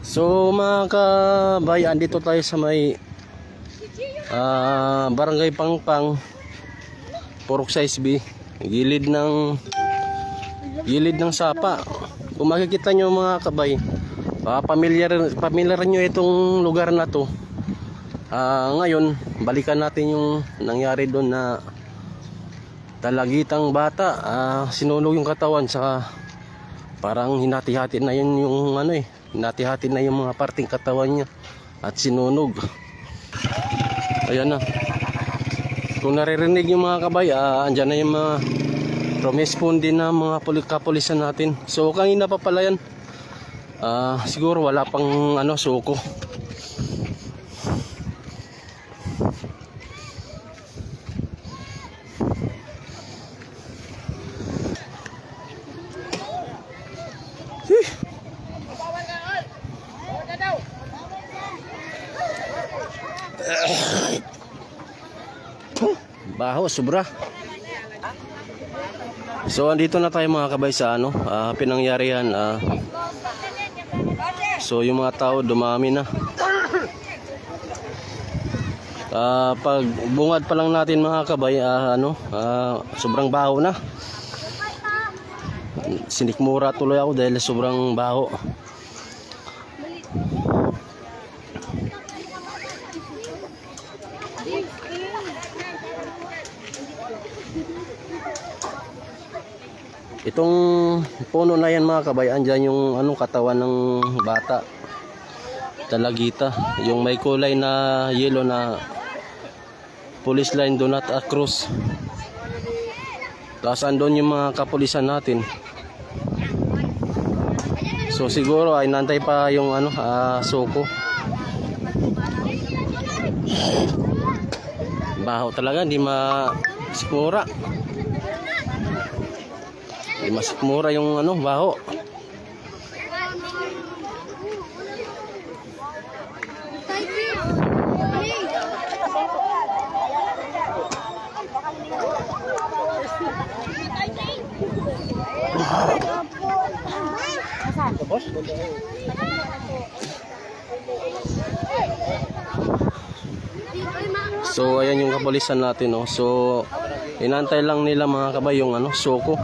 So mga kabayan, dito tayo sa may Barangay Pangpang, Purok Size B, gilid ng sapa. Kung makikita nyo mga kabay, pamilyar nyo itong lugar na to. Ngayon balikan natin yung nangyari doon na dalagitang bata, sinunog yung katawan, saka parang hinati-hati na yun yung hinati-hati na yung mga parting katawan niya at sinunog. Ayan na. Kung naririnig yung mga kabay, andyan na yung mga rumespond din na mga kapulisan natin. So kanina pa pala yan. Siguro wala pang suko. Baho, sobra. So andito na tayo mga kabay sa pinangyarihan. So yung mga tao dumami na. Pag bungad pa lang natin mga kabay, sobrang baho na. Sinikmura tuloy ako dahil sobrang baho. Itong puno na yan mga kabay, andyan yung katawan ng bata, dalagita, yung may kulay na yellow na police line, do not cross. Tapos andun yung mga kapulisan natin. So siguro ay nantay pa yung suko. Baho talaga, hindi masikmura. Mas mura yung baho. So ayan yung kapulisan natin, no. So inantay lang nila mga kabay yung suko.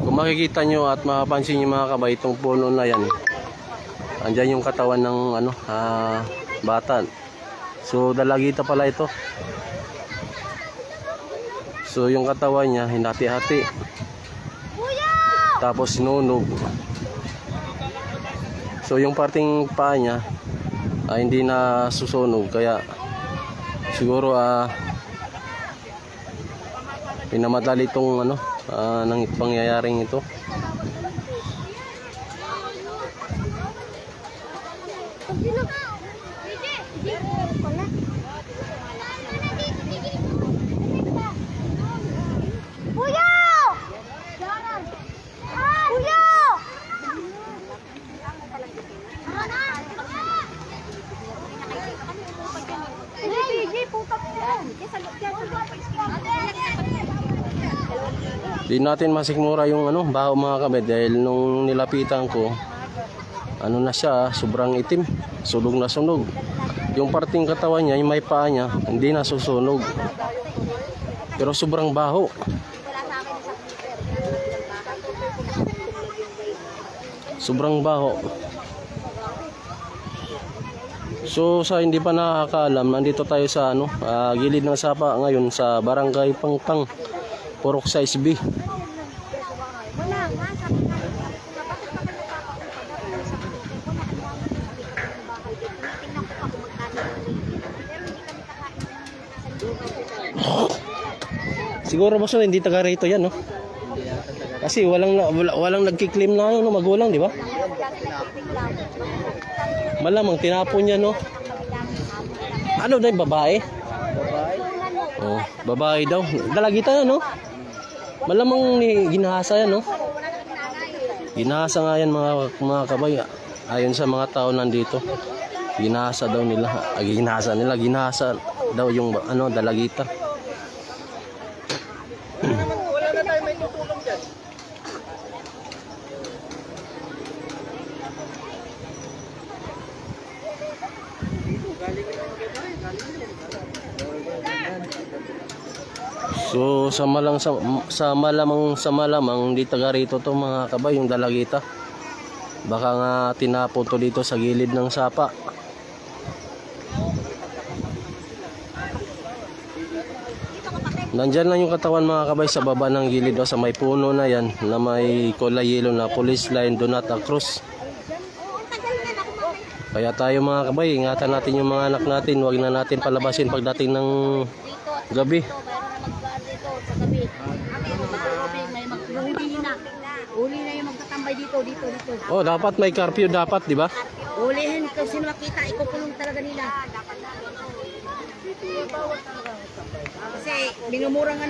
Kung makikita nyo at mapapansin nyo mga kabay, itong puno na yan, andyan yung katawan ng bata. So dalagita pala ito. So yung katawan niya hinati-hati, tapos sinunog. So yung parting paa niya hindi na susunog, kaya siguro pinamadali itong ng pangyayaring ito. Di natin masikmura yung baho mga kabed, dahil nung nilapitan ko, na siya, sobrang itim, sunog na sunog. Yung parting katawan niya, yung may paa niya, hindi na susunog, pero sobrang baho. Sobrang baho. So sa hindi pa nakakaalam, nandito tayo sa gilid ng sapa ngayon sa Barangay Pangpang, Purok Size B. Siguro boss, hindi taga rito yan, no? Kasi walang nagki-claim na magulang, di ba? Malamang tinapon niya, no? Ano daw, babae? Oh, babae daw. Dalagita yan, no? Malamang ginahasa yan, no? Ginahasa nga yan mga kabay. Ayon sa mga tao nandito, ginahasa daw nila. Ginahasa. daw yung ano, dalagita. Wala na tayo may tutulong dyan. So sa malamang di taga rito to mga kabay, yung dalagita. Baka nga tinapon to dito sa gilid ng sapa. Nandyan lang yung katawan mga kabay sa baba ng gilid o sa may puno na yan na may kulay yellow na police line do not cross. Kaya tayo mga kabay, ingatan natin yung mga anak natin, huwag na natin palabasin pagdating ng gabi. Uli na yung magtatambay dito. Oh, dapat may curfew dapat, di ba? Ulihin kung sino makita, ikukulong talaga nila. Kasi minumura nga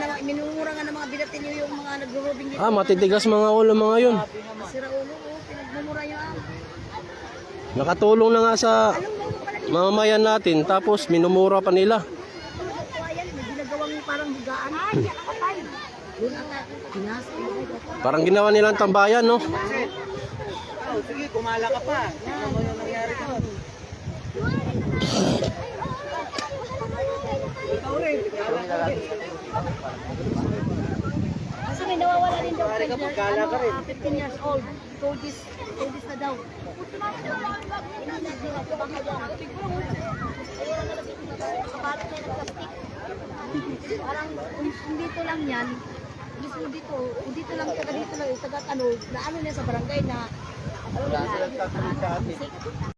ng mga bilatin nyo yung mga nagro-robbing dito. Ah, matitigas mga ulo mga yun. Sira ulo, pinagmumura nyo ah. Nakatulong na nga sa mamamayan natin, tapos minumura pa nila. Ayan, may ginagawang parang higaan. Yun ang pinasa. Parang ginawa nilang tambayan, no? Sige, kumala ka pa. Ano mo yung nangyari doon? Kasi may nawawala din daw. Kumari ka, magkala ka rin. 15 years old. Told this na daw. Parang kung dito lang yan, mismo dito lang, taga ano, na ano na sa barangay na, ano na,